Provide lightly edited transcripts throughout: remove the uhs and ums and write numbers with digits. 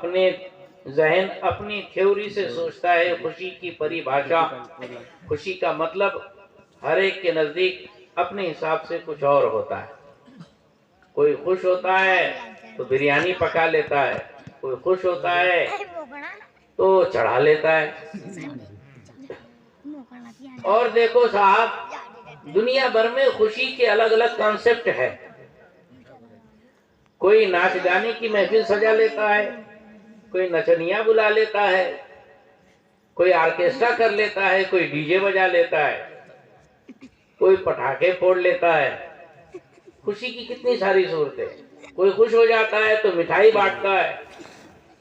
اپنے ذہن اپنی تھیوری سے سوچتا ہے خوشی کی پریبھاشا، خوشی کا مطلب ہر ایک کے نزدیک اپنے حساب سے کچھ اور ہوتا ہے۔ کوئی خوش ہوتا ہے تو بریانی پکا لیتا ہے، کوئی خوش ہوتا ہے تو چڑھا لیتا ہے۔ اور دیکھو صاحب، دنیا بھر میں خوشی کے الگ الگ کانسیپٹ ہے۔ کوئی ناچ گانے کی محفل سجا لیتا ہے، کوئی نچنیا بلا لیتا ہے، کوئی آرکیسٹرا کر لیتا ہے، کوئی ڈی جے بجا لیتا ہے، کوئی پٹاخے پھوڑ لیتا ہے۔ خوشی کی کتنی ساری صورتیں۔ کوئی خوش ہو جاتا ہے تو مٹھائی بانٹتا ہے،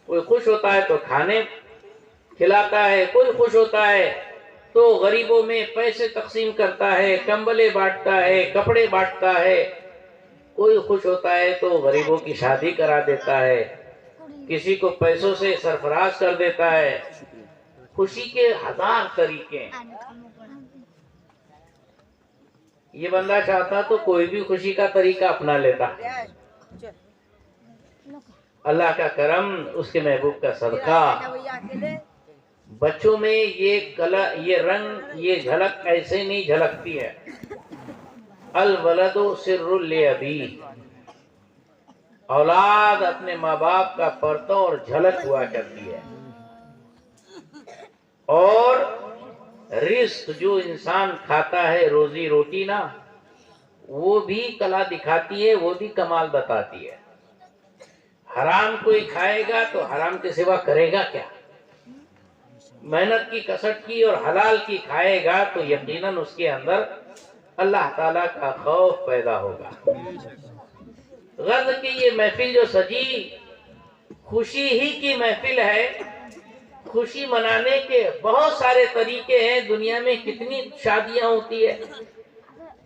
کوئی خوش ہوتا ہے تو کھانے کھلاتا ہے، کوئی خوش ہوتا ہے تو غریبوں میں پیسے تقسیم کرتا ہے، کمبلے بانٹتا ہے، کپڑے بانٹتا ہے، کوئی خوش ہوتا ہے تو غریبوں کی شادی کرا دیتا ہے، کسی کو پیسوں سے سرفراز کر دیتا ہے۔ خوشی کے ہزار طریقے ہیں۔ یہ بندہ چاہتا تو کوئی بھی خوشی کا طریقہ اپنا لیتا۔ اللہ کا کرم، اس کے محبوب کا صدقہ، بچوں میں یہ رنگ، یہ جھلک ایسے نہیں جھلکتی ہے۔ الولد سر لابیہ، اولاد اپنے ماں باپ کا پردہ اور جھلک ہوا کرتی ہے۔ اور رزق جو انسان کھاتا ہے، روزی روٹی نا، وہ بھی کلا دکھاتی ہے، وہ بھی کمال بتاتی ہے۔ حرام کوئی کھائے گا تو حرام کے سوا کرے گا کیا؟ محنت کی کسٹ کی اور حلال کی کھائے گا تو یقیناً اس کے اندر اللہ تعالیٰ کا خوف پیدا ہوگا۔ غرض کی یہ محفل جو سجی خوشی ہی کی محفل ہے۔ خوشی منانے کے بہت سارے طریقے ہیں۔ دنیا میں کتنی شادیاں ہوتی ہے۔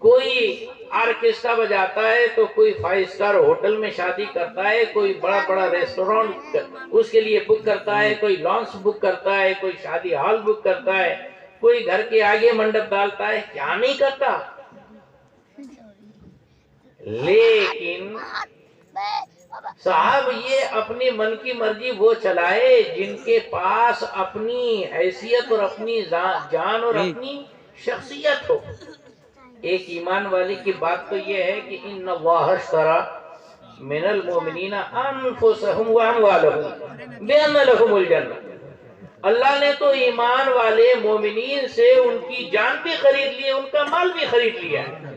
کوئی آرکیسٹرا بجاتا ہے تو کوئی 5 اسٹار ہوٹل میں شادی کرتا ہے، کوئی بڑا بڑا ریسٹورانٹ اس کے لیے بک کرتا ہے، کوئی لانچ بک کرتا ہے، کوئی شادی ہال بک کرتا ہے، کوئی گھر کے آگے منڈپ ڈالتا ہے، کیا نہیں کرتا۔ لیکن صاحب یہ اپنی من کی مرضی وہ چلائے جن کے پاس اپنی حیثیت اور اپنی جان اور اپنی شخصیت ہو۔ ایک ایمان والی کی بات تو یہ ہے کہ ان اللہ اشتری من المؤمنین انفسهم واموالهم بان لهم الجنہ۔ اللہ نے تو ایمان والے مومنین سے ان کی جان بھی خرید لی ہے، ان کا مال بھی خرید لیا ہے۔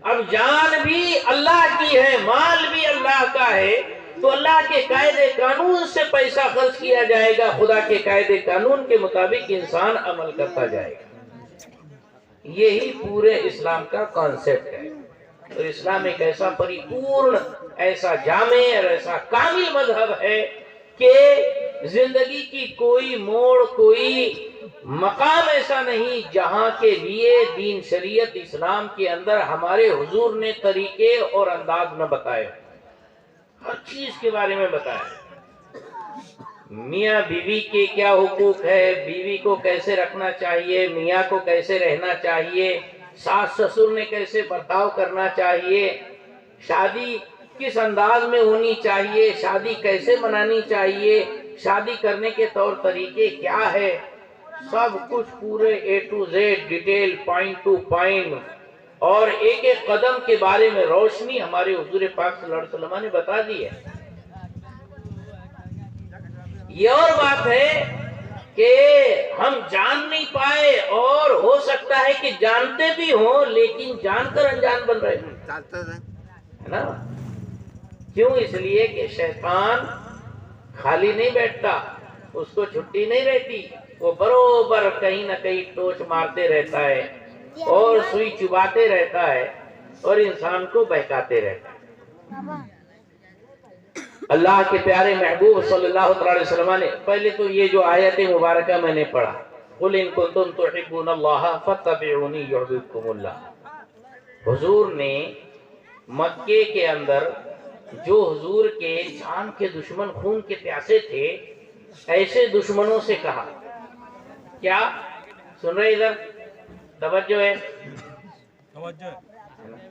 اب جان بھی اللہ کی ہے، مال بھی اللہ کا ہے، تو اللہ کے قاعدے قانون سے پیسہ خرچ کیا جائے گا، خدا کے قاعدے قانون کے مطابق انسان عمل کرتا جائے گا۔ یہی پورے اسلام کا کانسیپٹ ہے۔ تو اسلام ایک ایسا پریپورن، ایسا جامع اور ایسا کامل مذہب ہے کہ زندگی کی کوئی موڑ، کوئی مقام ایسا نہیں جہاں کے لیے دین شریعت اسلام کے اندر ہمارے حضور نے طریقے اور انداز نہ بتائے۔ ہر چیز کے بارے میں بتایا۔ میاں بیوی کے کیا حقوق ہے، بیوی کو کیسے رکھنا چاہیے، میاں کو کیسے رہنا چاہیے، ساس سسر نے کیسے برتاؤ کرنا چاہیے، شادی کس انداز میں ہونی چاہیے، شادی کیسے منانی چاہیے، شادی کرنے کے طور طریقے کیا ہے، سب کچھ پورے A to Z detail, point to point, اور ایک ایک قدم کے بارے میں روشنی ہمارے حضور پاک صلی اللہ علیہ وسلم نے بتا دی ہے۔ یہ اور بات ہے کہ ہم جان نہیں پائے، اور ہو سکتا ہے کہ جانتے بھی ہوں لیکن جان کر انجان بن رہے ہیں، ہے نا؟ کیوں؟ اس لیے کہ شیطان خالی نہیں بیٹھتا، اس کو چھٹی نہیں رہتی، وہ بروبر کہیں نہ کہیں ٹوچ مارتے رہتا ہے اور سوئی چباتے رہتا ہے اور انسان کو بہکاتے رہتا ہے۔ اللہ کے پیارے محبوب صلی اللہ علیہ وسلم نے پہلے تو یہ جو آیت مبارکہ میں نے پڑھا، قُلْ إِن كُنتُمْ تُحِبُّونَ اللَّهَ فَاتَّبِعُونِي يُحْبِبْكُمُ اللَّهُ۔ حضور نے مکے کے اندر جو حضور کے جان کے دشمن، خون کے پیاسے تھے، ایسے دشمنوں سے کہا، کیا سن رہے؟ ادھر توجہ ہے،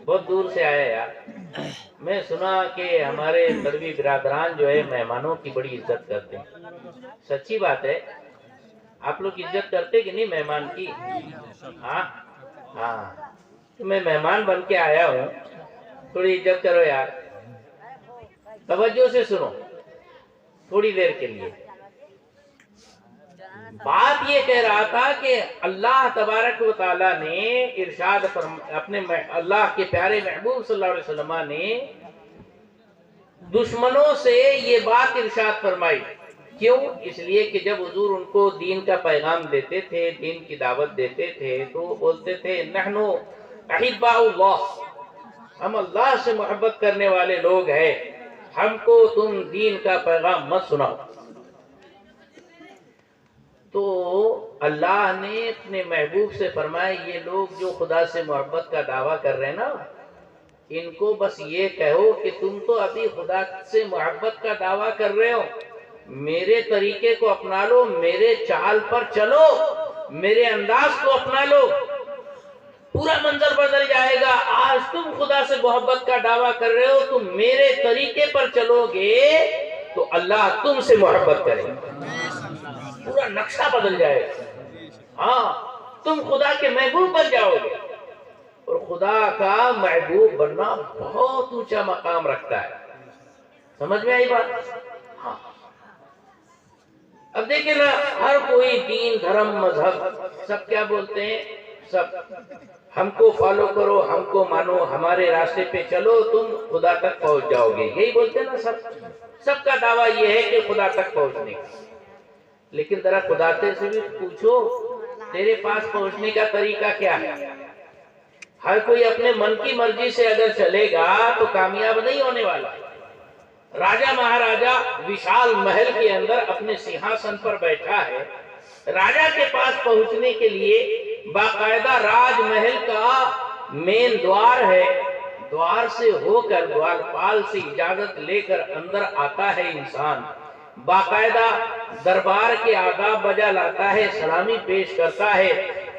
بہت دور سے آیا یار۔ میں سنا کہ ہمارے مروی برادران جو ہے مہمانوں کی بڑی عزت کرتے ہیں. سچی بات ہے. آپ لوگ عزت کرتے کہ نہیں مہمان کی؟ ہاں ہاں. میں مہمان بن کے آیا ہوں، تھوڑی عزت کرو یار. توجہ سے سنو تھوڑی دیر کے لیے. بات یہ کہہ رہا تھا کہ اللہ تبارک و تعالیٰ نے ارشاد اپنے اللہ کے پیارے محبوب صلی اللہ علیہ وسلم نے دشمنوں سے یہ بات ارشاد فرمائی. کیوں؟ اس لیے کہ جب حضور ان کو دین کا پیغام دیتے تھے، دین کی دعوت دیتے تھے، تو وہ بولتے تھے نحنو احباء اللہ، ہم اللہ سے محبت کرنے والے لوگ ہیں، ہم کو تم دین کا پیغام مت سناؤ. تو اللہ نے اپنے محبوب سے فرمایا یہ لوگ جو خدا سے محبت کا دعویٰ کر رہے ہیں نا، ان کو بس یہ کہو کہ تم تو ابھی خدا سے محبت کا دعویٰ کر رہے ہو، میرے طریقے کو اپنا لو، میرے چال پر چلو، میرے انداز کو اپنا لو، پورا منظر بدل جائے گا. آج تم خدا سے محبت کا دعویٰ کر رہے ہو، تم میرے طریقے پر چلو گے تو اللہ تم سے محبت کرے گا، پورا نقشہ بدل جائے گا. ہاں تم خدا کے محبوب بن جاؤ گے. اور خدا کا محبوب بننا بہت اونچا مقام رکھتا ہے. سمجھ میں آئی بات؟ ہاں. اب دیکھیں نا، ہر کوئی دین، دھرم، مذہب سب کیا بولتے ہیں؟ سب ہم کو فالو کرو، ہم کو مانو، ہمارے راستے پہ چلو، تم خدا تک پہنچ جاؤ گے. یہی بولتے ہیں نا. سب کا دعویٰ یہ ہے کہ خدا تک پہنچنے کا. لیکن ذرا خدا سے بھی پوچھو تیرے پاس پہنچنے کا طریقہ کیا ہے؟ ہر کوئی اپنے من کی مرضی سے اگر چلے گا تو کامیاب نہیں ہونے والا. راجہ مہاراجہ وشال محل کے اندر اپنے سنہاسن پر بیٹھا ہے. راجہ کے پاس پہنچنے کے لیے باقاعدہ راج محل کا مین دوار ہے. دوار سے ہو کر دوارپال سے اجازت لے کر اندر آتا ہے انسان. باقاعدہ دربار کے آداب بجا لاتا ہے، سلامی پیش کرتا ہے،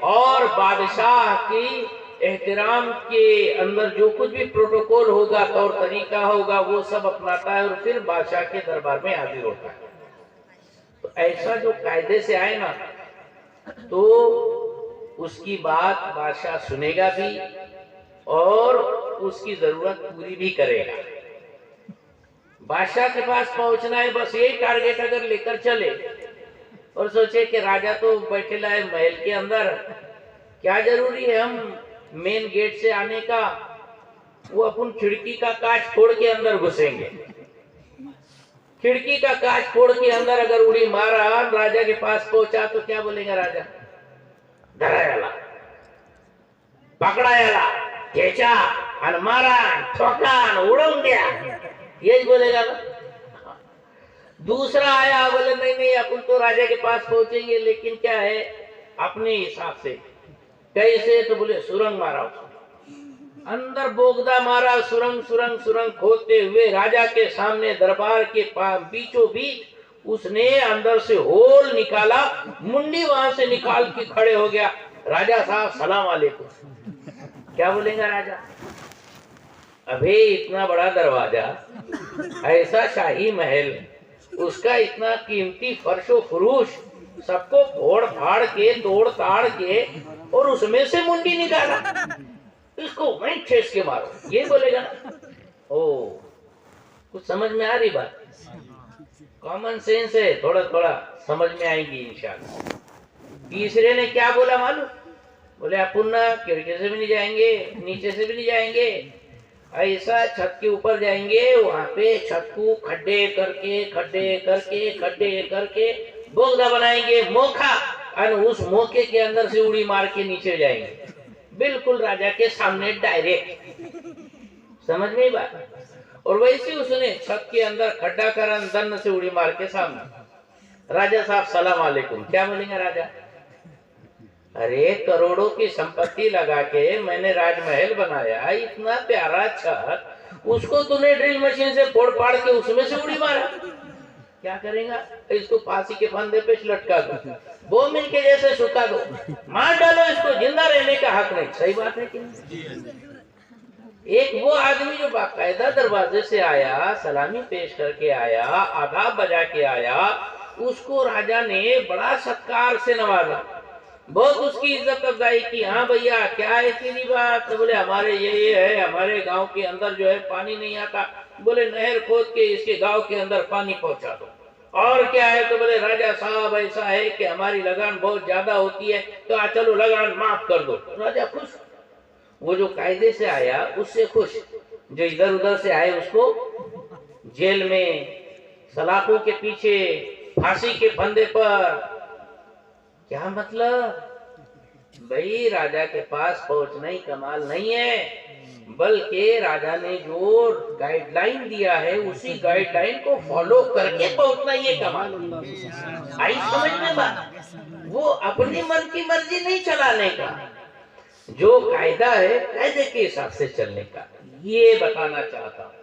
اور بادشاہ کی احترام کے اندر جو کچھ بھی پروٹوکول ہوگا، طور طریقہ ہوگا، وہ سب اپناتا ہے اور پھر بادشاہ کے دربار میں حاضر ہوتا ہے. تو ایسا جو قاعدے سے آئے نا تو اس کی بات بادشاہ سنے گا بھی اور اس کی ضرورت پوری بھی کرے گا. بادشاہ کے پاس پہنچنا ہے، بس یہی ٹارگیٹ اگر لے کر چلے اور سوچے کہ راجہ تو بیٹھے لائے محل کے اندر، کیا ضروری ہے ہم مین گیٹ سے آنے کا، وہ اپن کھڑکی کا کاچ پھوڑ کے اندر گھسیں گے. کھڑکی کا کاچ پھوڑ کے اندر اگر اڑی مارا، راجہ کے پاس پہنچا تو کیا بولے گا راجہ؟ دھرایا، پکڑایا، کھینچا، مارا، ٹھوکا، اڑوں گیا، یہی بولے گا نا. دوسرا آیا، بولے نہیں اپن تو راجہ کے پاس پہنچیں گے، لیکن کیا ہے اپنے حساب سے. کیسے؟ تو بولے سرنگ مارا، اندر بوگدا مارا، سرنگ کھودتے ہوئے راجہ کے سامنے دربار کے بیچوں بیچ اس نے اندر سے ہول نکالا، منڈی وہاں سے نکال کے کھڑے ہو گیا. راجہ صاحب سلام علیکم. کیا بولیں گا راجہ؟ ابھی اتنا بڑا دروازہ، ایسا شاہی محل، اس کا اتنا قیمتی فرش و فروش، سب کو پھوڑ پھاڑ کے توڑ تاڑ کے اور اس میں سے منڈی نکالا، اس کو میں ٹھیس کے مارو، یہ بولے گا نا. او کچھ سمجھ میں آ رہی بات؟ کامن سینس ہے، تھوڑا سمجھ میں آئیں گی انشاءاللہ. تیسرے نے کیا بولا معلوم؟ بولے اپن کھڑکی سے بھی نہیں جائیں گے، نیچے سے بھی نہیں جائیں گے، ایسا چھت کے اوپر جائیں گے، وہاں پہ چھت کو کھڈے کر کے بوگدا بنائیں گے، موکھا، اور اس موقع کے اندر سے اڑی مار کے نیچے جائیں گے، بالکل راجہ کے سامنے ڈائریکٹ. سمجھ میں بات؟ اور ویسے اس نے چھت کے اندر کھڈا کر اندر سے اڑی مار کے سامنے. راجہ صاحب سلام علیکم. کیا بولیں گے راجہ؟ ارے کروڑوں کی سمپتی لگا کے میں نے راج محل بنایا، اتنا پیارا چھت، اس کو تو نے ڈرل مشین سے پھوڑ پھاڑ کے اس میں سے اڑی مارا. کیا کریں گا؟ اس کو پھانسی کے پھندے پہ لٹکا دو، وہ مل کے جیسے سکا دو، مار ڈالو، اس کو زندہ رہنے کا حق نہیں. صحیح بات ہے کہ نہیں؟ ایک وہ آدمی جو باقاعدہ دروازے سے آیا، سلامی پیش کر کے آیا، آداب بجا کے آیا، اس کو راجا نے بڑا ستکار سے نوازا، بہت اس کی عزت افزائی کی۔ ہاں بھیا کیا ہے تیری بات؟ تو بولے ہمارے یہ ہے، ہمارے گاؤں کے اندر جو ہے پانی نہیں آتا، بولے نہر کھود کے اس کے گاؤں کے اندر پانی پہنچا دو۔ اور کیا ہے؟ تو بولے راجا صاحب ایسا ہے کہ ہماری لگان بہت زیادہ ہوتی ہے، تو چلو لگان معاف کر دو۔ راجا خوش، وہ جو قاعدے سے آیا اس سے خوش، جو ادھر ادھر سے آئے اس کو جیل میں، سلاخوں کے پیچھے، پھانسی کے پھندے پر۔ کیا مطلب؟ بھئی راجا کے پاس پہنچنا ہی کمال نہیں ہے، بلکہ راجا نے جو گائیڈ لائن دیا ہے اسی گائیڈ لائن کو فالو کر کے پہنچنا یہ کمال۔ آئی سمجھ میں بات؟ وہ اپنی من کی مرضی نہیں چلانے کا، جو قاعدہ ہے قاعدے کے حساب سے چلنے کا، یہ بتانا چاہتا ہوں۔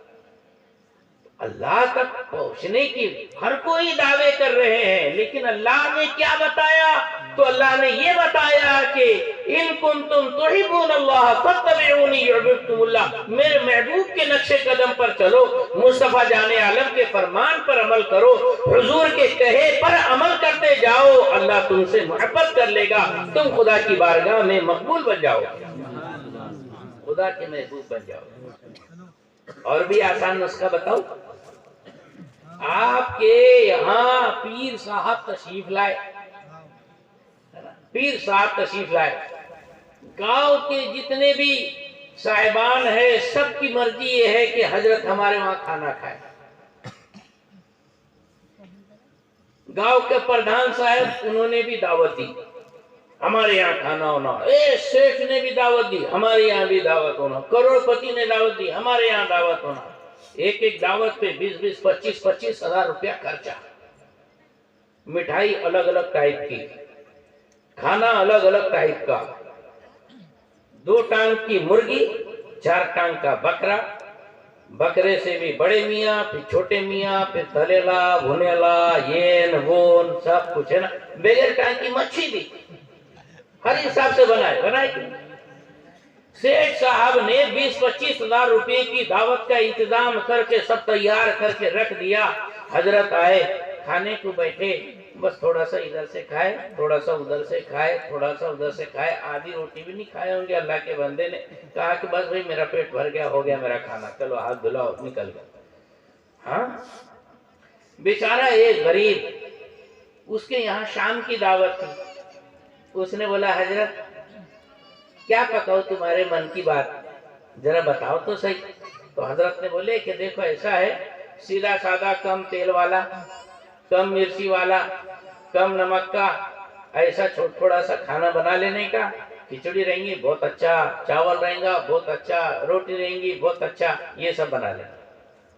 اللہ تک پہنچنے کی ہر کوئی دعوے کر رہے ہیں، لیکن اللہ نے کیا بتایا؟ تو اللہ نے یہ بتایا کہ ان کنتم تحبون اللہ فاتبعونی یحببکم اللہ، میرے محبوب کے نقش قدم پر چلو، مصطفیٰ جان عالم کے فرمان پر عمل کرو، حضور کے کہے پر عمل کرتے جاؤ، اللہ تم سے محبت کر لے گا، تم خدا کی بارگاہ میں مقبول بن جاؤ، خدا کے محبوب بن جاؤ۔ اور بھی آسان نسخہ بتاؤ، آپ کے یہاں پیر صاحب تشریف لائے، پیر صاحب تشریف لائے، گاؤں کے جتنے بھی صاحبان ہیں سب کی مرضی یہ ہے کہ حضرت ہمارے وہاں کھانا کھائے۔ گاؤں کے پردھان صاحب انہوں نے بھی دعوت دی، ہمارے یہاں کھانا ہونا، سیٹھ نے بھی دعوت دی، ہمارے یہاں بھی دعوت ہونا، کروڑ پتی نے دعوت دی، ہمارے یہاں دعوت ہونا۔ ایک ایک دعوت پہ 20 25 ہزار روپیہ خرچہ، مٹھائی الگ الگ ٹائپ کی، کھانا الگ الگ ٹائپ کا، 2 ٹانگ کی مرغی، 4 ٹانگ کا بکرا، بکرے سے بھی بڑے میاں، پھر چھوٹے میاں، پھر تلیلا بھنیلا، یہ وون سب کچھ ہے نا، بغیر ٹانگ کی مچھی بھی، ہر حساب سے بنائے کہ سیٹھ صاحب نے 20 25 ہزار روپے کی دعوت کا انتظام کر کے سب تیار کر کے رکھ دیا۔ حضرت آئے، کھانے کو بیٹھے، بس تھوڑا سا ادھر سے کھائے، تھوڑا سا ادھر سے کھائے، تھوڑا سا ادھر سے کھائے، آدھی روٹی بھی نہیں کھائے ہوں گے۔ اللہ کے بندے نے کہا کہ بس بھئی میرا پیٹ بھر گیا، ہو گیا میرا کھانا، چلو ہاتھ دھلاؤ، نکل گیا۔ ہاں بیچارہ ایک غریب، اس کے یہاں شام کی دعوت تھی، اس نے بولا حضرت کیا پکاؤ تمہارے من کی بات، ذرا بتاؤ تو صحیح۔ تو حضرت نے بولے کہ دیکھو ایسا ہے، سیدھا سادہ کم تیل والا، کم مرچی والا، کم نمک کا، ایسا تھوڑا سا کھانا بنا لینے کا، کھچڑی رہیں گی بہت اچھا، چاول رہیں گا بہت اچھا، روٹی رہیں گی بہت اچھا، یہ سب بنا لینا۔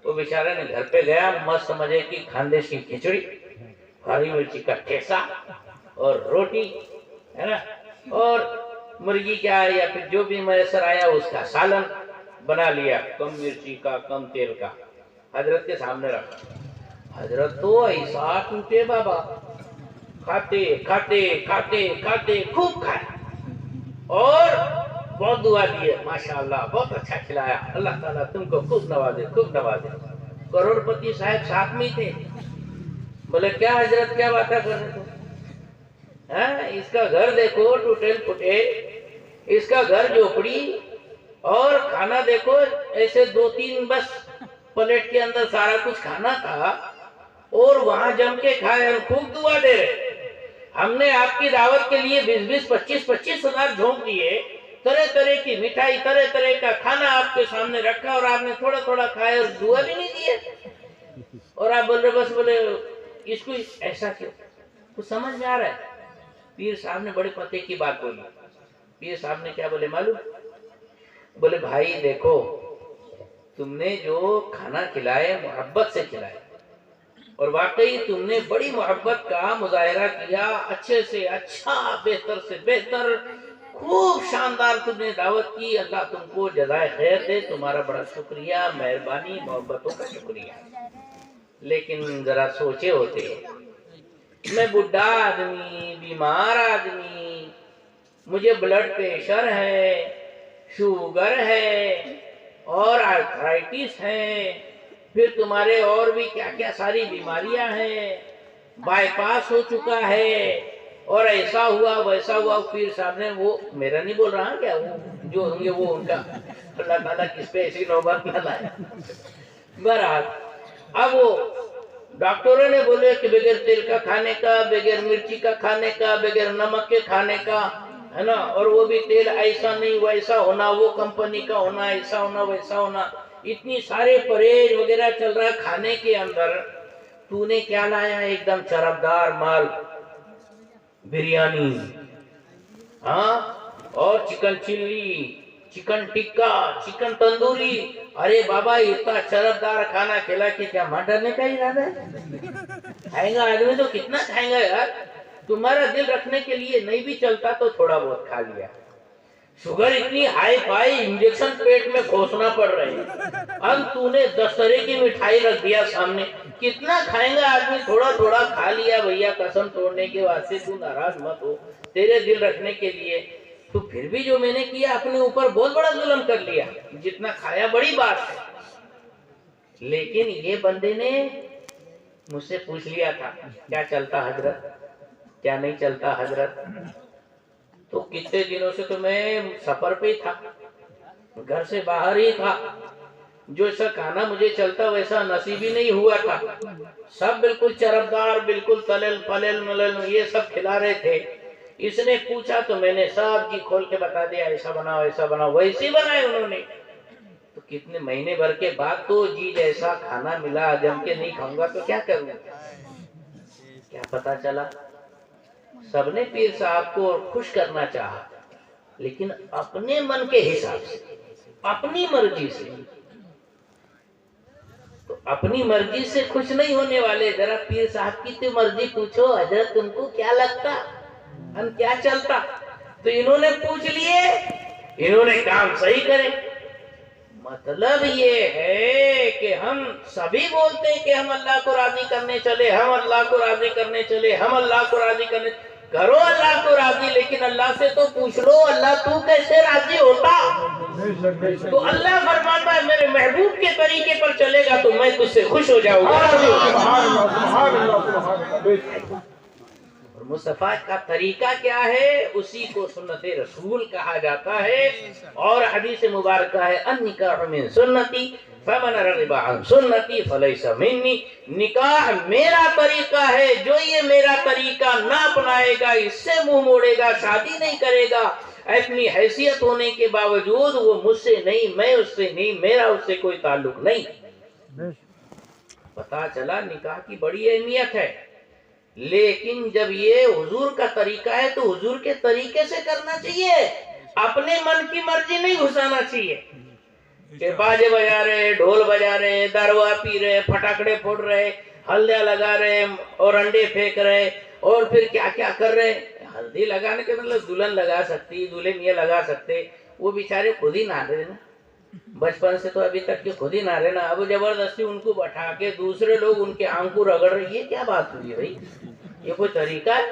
وہ بیچارے نے گھر پہ گیا، مست مزے کی خاندیش کی کھچڑی، ہری مرچی کا ٹھیسا اور روٹی ہے نا، اور مرغی کیا ہے یا پھر جو بھی میسر آیا اس کا سالن بنا لیا، کم مرچی کا کم تیل کا، حضرت کے سامنے رکھا۔ حضرت تو ایسا ٹوٹے بابا، کھاتے کھاتے کھاتے کھاتے خوب کھائے اور بہت دعا دیے، ماشاءاللہ بہت اچھا کھلایا، اللہ تعالیٰ تم کو خوب نوازے خوب نوازے۔ کروڑ پتی صاحب ساتھ میں تھے، بولے کیا حضرت کیا باتیں کر رہے تھے؟ اس کا گھر دیکھو ٹوٹے پھوٹے، اس کا گھر جھوپڑی، اور کھانا دیکھو ایسے 2 3 بس پلیٹ کے اندر سارا کچھ کھانا تھا، اور وہاں جم کے کھائے اور خوب دعا دے رہے۔ ہم نے آپ کی دعوت کے لیے 20 25 ہزار جھونک دیے، طرح طرح کی مٹھائی، طرح طرح کا کھانا آپ کے سامنے رکھا، اور آپ نے تھوڑا تھوڑا کھایا اور دعا بھی نہیں دیے، اور آپ بول رہے بس بولے اس کو ایسا کیوں؟ کچھ سمجھ میں آ رہا ہے؟ پیر صاحب نے بڑے پتے کی بات بولی۔ پیر صاحب نے کیا بولے معلوم؟ بولے بھائی دیکھو، تم نے جو کھانا کھلائے محبت سے کھلائے، اور واقعی تم نے بڑی محبت کا مظاہرہ کیا، اچھے سے اچھا، بہتر سے بہتر، خوب شاندار تم نے دعوت کی، اللہ تم کو جزائے خیر دے، تمہارا بڑا شکریہ، مہربانی، محبتوں کا شکریہ۔ لیکن ذرا سوچے ہوتے، میں بڈھا آدمی، بیمار آدمی، مجھے بلڈ پریشر ہے، شوگر ہے، اور آرتھرائٹس ہے، پھر تمہارے اور بھی کیا کیا ساری بیماریاں ہیں، بائی پاس ہو چکا ہے، اور ایسا ہوا ویسا ہوا۔ پیر صاحب نے، وہ میرا نہیں بول رہا کیا، وہ جو ہوں گے وہ ان کا، اللہ تعالیٰ کس پہ ایسی نوبت نہ لائے۔ بہرحال اب وہ ڈاکٹروں نے بولے کہ بغیر تیل کا کھانے کا، بغیر مرچی کا کھانے کا، بغیر نمک کے کھانے کا، ہے نا، اور وہ بھی تیل ایسا نہیں ویسا ہونا، وہ کمپنی کا ہونا، ایسا ہونا ویسا ہونا، اتنی سارے پرہیز وغیرہ چل رہا ہے کھانے کے اندر۔ تو نے کیا لایا؟ ایک دم چربدار مال، بریانی، ہاں، اور chicken chilli, chicken tikka, chicken tandoori. ارے بابا اتنا چربدار کھانا کھلا کہ کیا ماں ڈرنے کا ارادہ ہے؟ کھائے گا آدمی تو کتنا کھائے گا یار؟ تمہارا دل رکھنے کے لیے نہیں بھی چلتا تو تھوڑا بہت کھا لیا۔ شوگر اتنی ہائی فائی انجیکشن پیٹ میں گھوسنا پڑ رہے ہیں، اب تو نے 10 طرح کی مٹھائی رکھ دیا سامنے، کتنا کھائیں گا آدمی؟ تھوڑا تھوڑا کھا لیا بھیا، قسم توڑنے کے واسطے تو ناراض مت ہو، تیرے دل رکھنے کے لیے۔ تو پھر بھی جو میں نے کیا اپنے اوپر بہت بڑا ظلم کر لیا، جتنا کھایا بڑی بات ہے۔ لیکن یہ بندے نے مجھ سے پوچھ لیا تھا کیا چلتا حضرت، کیا نہیں چلتا حضرت؟ تو کتنے دنوں سے تو میں سفر پہ تھا، گھر سے باہر ہی تھا، جو سا کھانا مجھے چلتا ویسا نصیب ہی نہیں ہوا تھا۔ سب بالکل چربدار، بالکل تلل پلل ملل یہ سب کھلا رہے تھے۔ اس نے پوچھا تو میں نے سب جی کھول کے بتا دیا، ایسا بنا ویسا بنا، ویسے بنائے انہوں نے۔ تو کتنے مہینے بھر کے بعد تو جی جیسا کھانا ملا، جم کے نہیں کھاؤں گا تو کیا کروں؟ کیا پتا چلا؟ سب نے پیر صاحب کو خوش کرنا چاہا، لیکن اپنے من کے حساب سے، اپنی مرضی سے۔ تو اپنی مرضی سے خوش نہیں ہونے والے، ذرا پیر صاحب کی تو مرضی پوچھو، حضرت تم کو کیا لگتا، ہم کیا چلتا؟ تو انہوں نے پوچھ لیے، انہوں نے کام صحیح کرے۔ مطلب یہ ہے کہ ہم سبھی بولتے ہیں کہ ہم اللہ کو راضی کرنے چلے، ہم اللہ کو راضی کرنے چلے، ہم اللہ کو راضی کرنے کرو، اللہ کو راضی، لیکن اللہ سے تو پوچھ لو اللہ تو کیسے راضی ہوتا؟ تو اللہ فرماتا ہے میرے محبوب کے طریقے پر چلے گا تو میں تجھ سے خوش ہو جاؤں گا۔ اور مصطفیٰ کا طریقہ کیا ہے؟ اسی کو سنت رسول کہا جاتا ہے، اور حدیث مبارکہ ہے النکاح من سنتی فمن رغب عن سنتی فلیس منی۔ نکاح میرا طریقہ ہے، جو یہ میرا طریقہ نہ اپنائے گا، اس سے منہ موڑے گا، شادی نہیں کرے گا، اپنی حیثیت ہونے کے باوجود وہ مجھ سے نہیں، میں اس سے نہیں، میرا اس سے کوئی تعلق نہیں۔ پتا چلا نکاح کی بڑی اہمیت ہے، لیکن جب یہ حضور کا طریقہ ہے تو حضور کے طریقے سے کرنا چاہیے، اپنے من کی مرضی نہیں گھسانا چاہیے کہ باجے بجا رہے، ڈھول بجا رہے، داروا پی رہے، پٹاکڑے پھوڑ رہے، ہلدیاں لگا رہے اور انڈے پھینک رہے، اور پھر کیا کیا کر رہے۔ ہلدی لگانے کے مطلب دلہن لگا سکتی، دلہن یہ لگا سکتے، وہ بیچارے خود ہی نہ رہے نا، بچپن سے تو ابھی تک کے خود ہی نہ رہے نا، اب زبردستی ان کو بٹھا کے دوسرے لوگ ان کے آنکھ کو رگڑ رہے، یہ کیا بات ہوئی ہے بھائی؟ یہ کوئی طریقہ ہے؟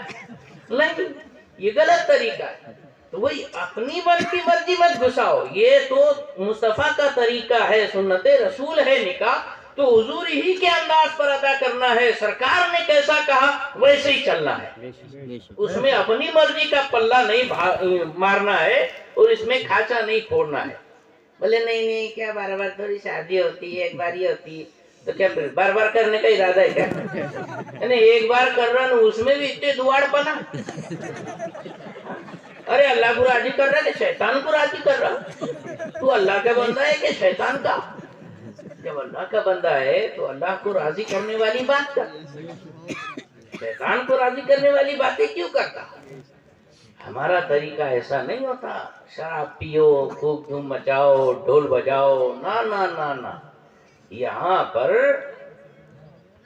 نہیں، یہ غلط طریقہ ہے۔ تو وہی اپنی من کی مرضی مت گھساؤ، یہ تو مصطفیٰ کا طریقہ ہے، سنت رسول ہے نکاح، تو حضور ہی کے انداز پر ادا کرنا ہے، سرکار نے کیسا کہا ویسے ہی چلنا ہے، اس میں اپنی مرضی کا پلہ نہیں مارنا ہے، اور اس میں کھانچا نہیں پھوڑنا ہے۔ بولے نہیں نہیں، کیا بار بار تھوڑی شادی ہوتی ہے، ایک بار ہی ہوتی ہے، تو کیا بار بار کرنے کا ارادہ ہے کیا؟ یعنی ایک بار کر رہا نا، اس میں بھی اتنے دواڑ پنا، ارے اللہ کو راضی کر رہا ہے کہ شیطان کو راضی کر رہا؟ تو اللہ کا بندہ ہے کہ شیطان کا؟ جب اللہ کا بندہ ہے تو اللہ کو راضی کرنے والی بات کر، شیطان کو راضی کرنے والی باتیں کیوں کرتا؟ ہمارا طریقہ ایسا نہیں ہوتا، شراب پیو، خوب دھوم مچاؤ، ڈھول بجاؤ، نا نا نا نا۔ یہاں پر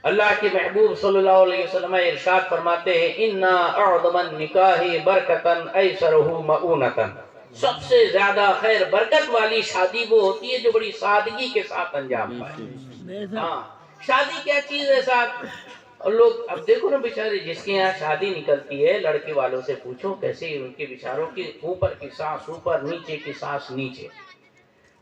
اللہ کے محبوب صلی اللہ علیہ وسلم ارشاد فرماتے ہیں اِنَّا أَعْظَمَ النِّكَاحِ بَرْكَةً أَيْسَرُهُ مَؤُونَةً۔ سب سے زیادہ خیر برکت والی شادی وہ ہوتی ہے جو بڑی سادگی کے ساتھ انجام پائے۔ ہاں، شادی کیا چیز ہے ساتھ؟ اور لوگ اب دیکھو نا بیچارے جس کے یہاں شادی نکلتی ہے، لڑکے والوں سے پوچھو کیسے ان کے بیچاروں کی اوپر کی سانس اوپر، نیچے کی سانس نیچے۔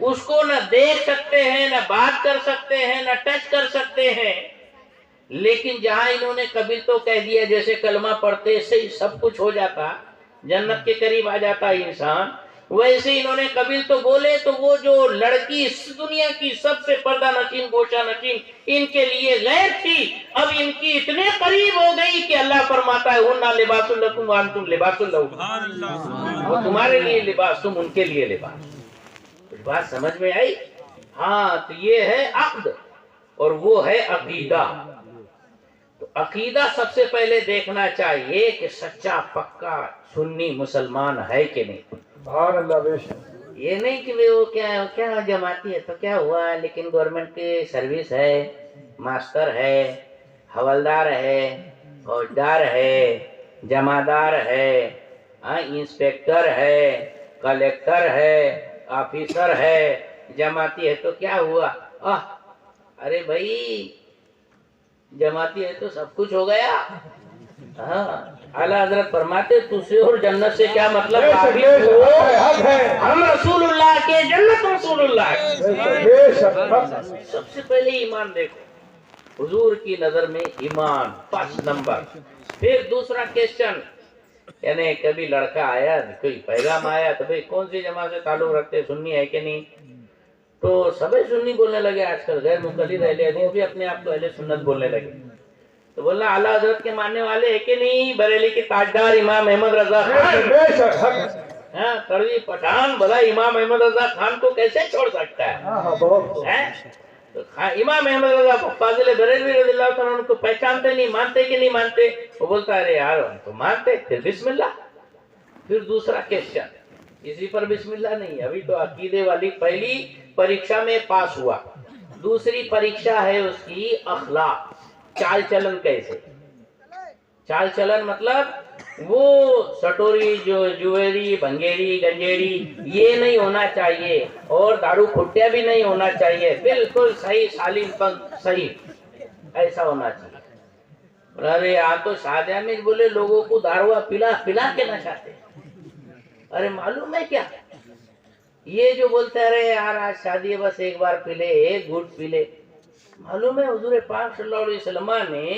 اس کو نہ دیکھ سکتے ہیں، نہ بات کر سکتے ہیں، نہ ٹچ کر سکتے ہیں، لیکن جہاں انہوں نے قبل تو کہہ دیا جیسے کلمہ پڑھتے سے ہی سب کچھ ہو جاتا، جنت کے قریب آ جاتا ہے انسان، ویسے انہوں نے قبل تو بولے تو وہ جو لڑکی اس دنیا کی سب سے پردہ نشین گوشہ نشین ان کے لیے غیر تھی، اب ان کی اتنے قریب ہو گئی کہ اللہ فرماتا ہے ہن لباس لکم وانتم لباس لہم، وہ تمہارے لیے لباس، تم ان کے لیے لباس۔ کچھ بات سمجھ میں آئی؟ ہاں، تو یہ ہے عقد اور وہ ہے عقیدہ۔ تو عقیدہ سب سے پہلے دیکھنا چاہیے کہ سچا پکا سنی مسلمان ہے کہ نہیں۔ سبحان اللہ، بے شک۔ یہ نہیں کہ وہ کیا جماعتی ہے تو کیا ہوا، لیکن گورنمنٹ کی سروس ہے، ماسٹر ہے، حوالدار ہے، فوجدار ہے، جمعدار ہے، انسپیکٹر ہے، کلیکٹر ہے، آفیسر ہے، جماعتی ہے تو کیا ہوا؟ ارے بھائی جماعتی ہے تو سب کچھ ہو گیا۔ ہاں، اعلیٰ حضرت فرماتے تجھے اور جنت سے کیا مطلب؟ ہم رسول اللہ کے، جنت رسول اللہ کے۔ سب سے پہلے ایمان دیکھو، حضور کی نظر میں ایمان فرسٹ نمبر۔ پھر دوسرا کویسچن، یعنی کبھی لڑکا آیا، کوئی پیغام آیا تو بھئی کون سی جماعت سے تعلق رکھتے، سنی ہے کہ نہیں؟ تو سبھی سنی بولنے لگے، آج کل غیر مقلد اہل حدیث بھی اپنے آپ کو اہل سنت بولنے لگے۔ تو بولنا اعلیٰ حضرت کے ماننے والے ہے کہ نہیں؟ بریلی کے تاجدار امام احمد رضا خان، ہاں کڑوی پٹھان، بھلا امام احمد رضا خان کو کیسے چھوڑ سکتا ہے؟ تو امام احمد رضا فاضل بریلوی رضی اللہ تعالیٰ عنہ کو پہچانتے نہیں، مانتے کہ نہیں مانتے؟ وہ بولتا ہے ارے یار ہم تو مانتے، پھر بسم اللہ۔ پھر دوسرا کویسچن، کسی پر بسم اللہ نہیں، ابھی تو عقیدے والی پہلی پریکشا میں پاس ہوا، دوسری پریکشا ہے اس کی اخلاق، چال چلن کیسے؟ چال چلن مطلب وہ سٹوری جو جویری بھنگیری گنجیری یہ نہیں ہونا چاہیے، اور داڑو کھٹیا بھی نہیں ہونا چاہیے، بالکل صحیح سالم پنگ صحیح ایسا ہونا چاہیے۔ ارے یہاں تو شادیاں میں بولے لوگوں کو داروا پلا پلا کے نچاتے، ارے معلوم ہے کیا؟ یہ جو بولتے رہے یار آج شادی ہے بس ایک بار پی لے، ایک گھوٹ پی لے، معلوم ہے حضور پاک صلی اللہ علیہ وسلم نے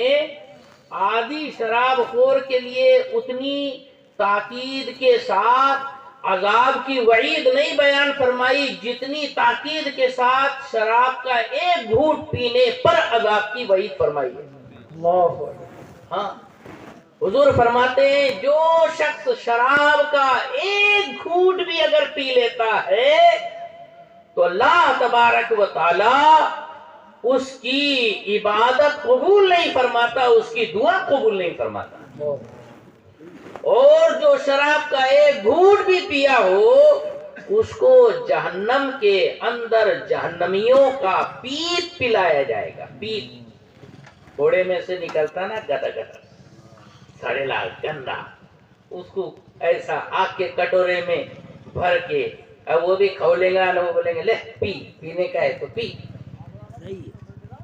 عادی شراب خور کے لیے اتنی تاکید کے ساتھ عذاب کی وعید نہیں بیان فرمائی جتنی تاکید کے ساتھ شراب کا ایک گھوٹ پینے پر عذاب کی وعید فرمائی ہے۔ ہاں، حضور فرماتے ہیں جو شخص شراب کا ایک گھوٹ بھی اگر پی لیتا ہے تو اللہ تبارک و تعالی اس کی عبادت قبول نہیں فرماتا، اس کی دعا قبول نہیں فرماتا، اور جو شراب کا ایک گھوٹ بھی پیا ہو اس کو جہنم کے اندر جہنمیوں کا پیت پلایا جائے گا۔ پیت گھوڑے میں سے نکلتا نا گدا گدا سڑے لال گندا، اس کو ایسا آگ کے کٹورے میں بھر کے، اب وہ بھی کھولیں گا نہ وہ بولیں گے لے پی، پینے کا ہے تو پی۔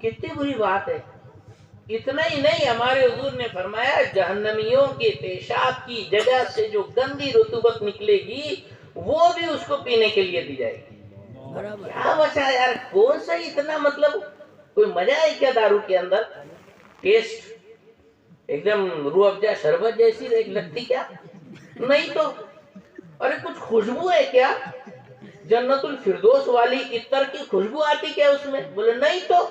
کتنی بری بات ہے۔ اتنا ہی نہیں، ہمارے حضور نے فرمایا جہنمیوں کے پیشاب کی جگہ سے جو گندی رطوبت نکلے گی وہ بھی اس کو پینے کے لیے دی جائے گی۔ کیا بچا یار، کون سا اتنا مطلب کوئی مزہ ہے کیا دارو کے اندر؟ ٹیسٹ ایک دم روح افزا شربت جیسی لگتی کیا؟ نہیں تو ارے کچھ خوشبو ہے کیا؟ جنت الفردوس والی عطر کی خوشبو آتی کیا اس میں؟ بولے نہیں تو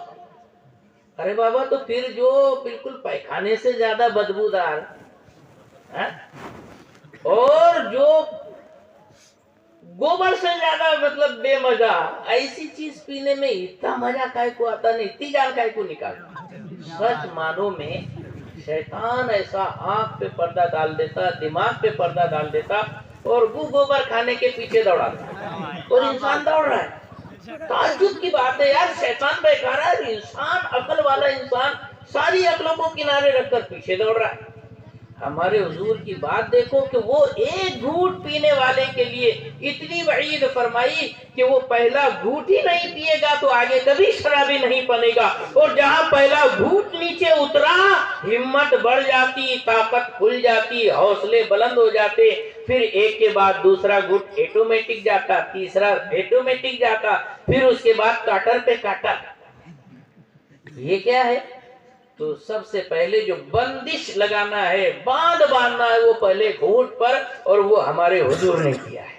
ارے بابا تو پھر جو بالکل پیخانے سے زیادہ بدبودار اور جو گوبر سے زیادہ مطلب بے مزہ، ایسی چیز پینے میں اتنا مزہ کائے کو آتا نہیں، اتنی جان کائے کو نکالتا۔ سچ معنوں میں شیطان ایسا آنکھ پہ پردہ ڈال دیتا، دماغ پہ پردہ ڈال دیتا اور گوبر کھانے کے پیچھے دوڑاتا اور انسان دوڑ رہا ہے۔ تعجب کی بات ہے یار، شیطان بیکار ہے، انسان عقل والا انسان ساری عقلوں کو کنارے رکھ کر پیچھے دوڑ رہا ہے۔ ہمارے حضور کی بات دیکھو کہ وہ ایک گھونٹ پینے والے کے لیے اتنی وعید فرمائی کہ وہ پہلا گھونٹ ہی نہیں پیے گا تو آگے کبھی شرابی نہیں بنے گا، اور جہاں پہلا گھونٹ نیچے اترا ہمت بڑھ جاتی، طاقت کھل جاتی، حوصلے بلند ہو جاتے، پھر ایک کے بعد دوسرا گھونٹ ایٹومیٹک جاتا، تیسرا ایٹومیٹک جاتا، پھر اس کے بعد کاٹر پہ کاٹر۔ یہ کیا ہے؟ تو سب سے پہلے جو بندش لگانا ہے، باندھ باندھنا ہے، وہ پہلے گھونٹ پر، اور وہ ہمارے حضور نے کیا ہے،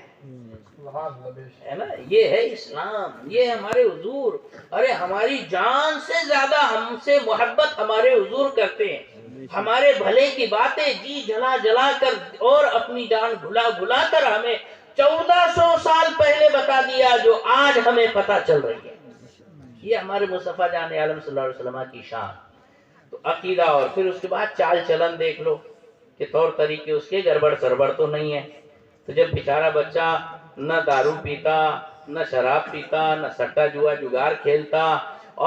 ہے نا؟ یہ ہے اسلام، یہ ہے ہمارے حضور۔ ارے ہماری جان سے زیادہ ہم سے محبت ہمارے حضور کرتے ہیں، ہمارے بھلے کی باتیں جی جلا جلا کر اور اپنی جان بھلا بھلا کر ہمیں 1400 سال پہلے بتا دیا جو آج ہمیں پتہ چل رہی ہے۔ یہ ہمارے مصطفیٰ جان عالم صلی اللہ علیہ وسلم کی شان۔ تو عقیدہ، اور پھر اس کے بعد چال چلن دیکھ لو کہ طور طریقے اس کے گڑبڑ سربڑ تو نہیں ہے۔ تو جب بیچارہ بچہ نہ دارو پیتا، نہ شراب پیتا، نہ سٹا جوا جگار کھیلتا،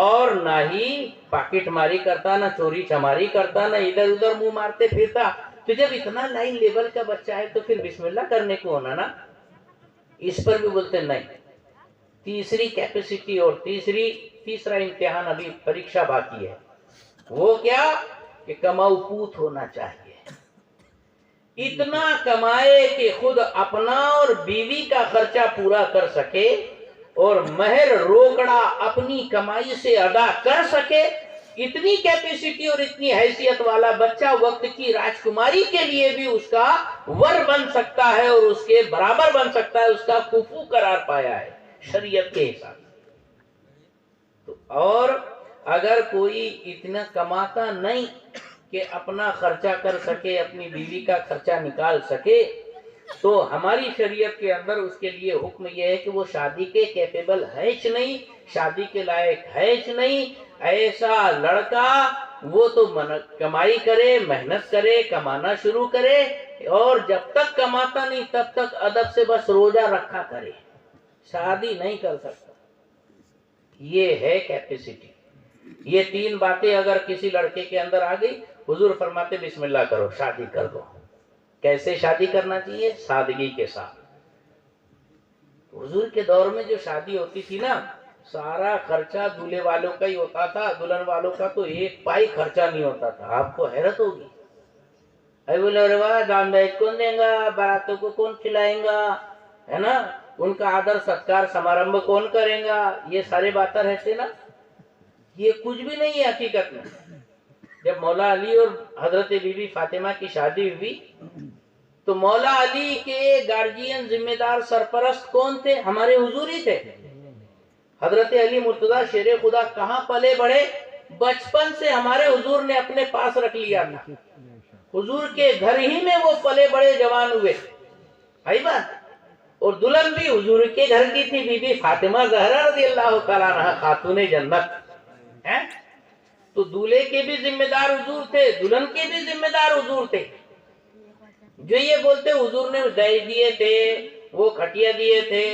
اور نہ ہی پاکٹ ماری کرتا، نہ چوری چماری کرتا، نہ ادھر ادھر منہ مارتے پھرتا، تو جب اتنا لائن لیول کا بچہ ہے تو پھر بسم اللہ کرنے کو ہونا نا۔ اس پر بھی بولتے نہیں، تیسری کیپیسٹی اور تیسرا امتحان ابھی پریکشا باقی ہے۔ وہ کیا کہ کماؤ پوت ہونا چاہیے، اتنا کمائے کہ خود اپنا اور بیوی کا خرچہ پورا کر سکے، اور مہر روکڑا اپنی کمائی سے ادا کر سکے۔ اتنی کیپیسٹی اور اتنی حیثیت والا بچہ وقت کی راجکماری کے لیے بھی اس کا ور بن سکتا ہے، اور اس کے برابر بن سکتا ہے، اس کا کفو قرار پایا ہے شریعت کے حساب سے۔ اور اگر کوئی اتنا کماتا نہیں کہ اپنا خرچہ کر سکے، اپنی بیوی کا خرچہ نکال سکے، تو ہماری شریعت کے اندر اس کے لیے حکم یہ ہے کہ وہ شادی کے کیپیبل ہے چ نہیں، شادی کے لائق ہے چ نہیں۔ ایسا لڑکا وہ تو کمائی کرے، محنت کرے، کمانا شروع کرے، اور جب تک کماتا نہیں تب تک ادب سے بس روزہ رکھا کرے، شادی نہیں کر سکتا۔ یہ ہے کیپیسٹی۔ یہ تین باتیں اگر کسی لڑکے کے اندر آ گئی، حضور فرماتے بسم اللہ کرو، شادی کر دو۔ کیسے شادی کرنا چاہیے؟ سادگی کے ساتھ۔ حضور کے دور میں جو شادی ہوتی تھی نا، سارا خرچہ دولہے والوں کا ہی ہوتا تھا، دلہن والوں کا تو ایک پائی خرچہ نہیں ہوتا تھا۔ آپ کو حیرت ہوگی، اے بولے ارے واہ، دان دہیج کون دیں گا، باراتوں کو کون کھلائیں گا، ہے نا، ان کا آدر ستکار سمارمبھ کون کریں گا، یہ سارے باتیں رہتے نا۔ یہ کچھ بھی نہیں ہے حقیقت میں۔ جب مولا علی اور حضرت بی بی فاطمہ کی شادی ہوئی تو مولا علی کے گارجین، ذمہ دار، سرپرست کون تھے؟ ہمارے حضور ہی تھے۔ حضرت علی مرتضیٰ شیر خدا کہاں پلے بڑھے؟ بچپن سے ہمارے حضور نے اپنے پاس رکھ لیا تھا، حضور کے گھر ہی میں وہ پلے بڑے جوان ہوئے، آئی بات۔ اور دلہن بھی حضور کے گھر کی تھی، بی بی فاطمہ زہرا رضی اللہ تعالیٰ عنہ، خاتون جنت ہے۔ تو دولہے کے بھی ذمہ دار حضور تھے، دلہن کے بھی ذمہ دار حضور تھے۔ جو یہ بولتے حضور نے دہیج دیے تھے، وہ کھٹیا دیے تھے،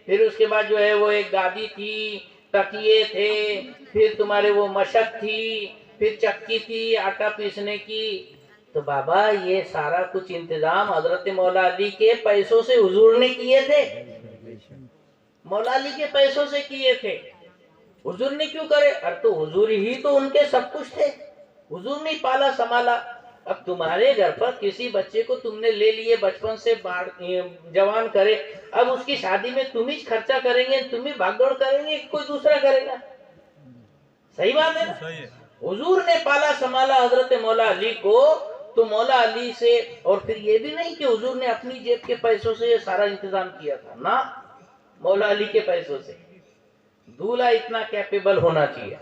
پھر اس کے بعد جو ہے وہ ایک گادی تھی، تکیے تھے، پھر تمہارے وہ مشق تھی، پھر چکی تھی آٹا پیسنے کی، تو بابا یہ سارا کچھ انتظام حضرت مولا علی کے پیسوں سے حضور نے کیے تھے، مولا علی کے پیسوں سے کیے تھے۔ حضور نے کیوں کرے؟ ار تو حضور ہی تو ان کے سب کچھ تھے، حضور نے پالا سنبھالا۔ اب تمہارے گھر پر کسی بچے کو تم نے لے لیے، بچپن سے جوان کرے، اب اس کی شادی میں تم ہی خرچہ کریں گے، تم ہی بھاگ دوڑ کریں گے، کوئی دوسرا کرے گا؟ صحیح بات ہے نا؟ حضور نے پالا سنبھالا حضرت مولا علی کو، تو مولا علی سے، اور پھر یہ بھی نہیں کہ حضور نے اپنی جیب کے پیسوں سے یہ سارا انتظام کیا تھا، نہ، مولا علی کے پیسوں سے۔ دولہا اتنا کیپیبل ہونا چاہیے۔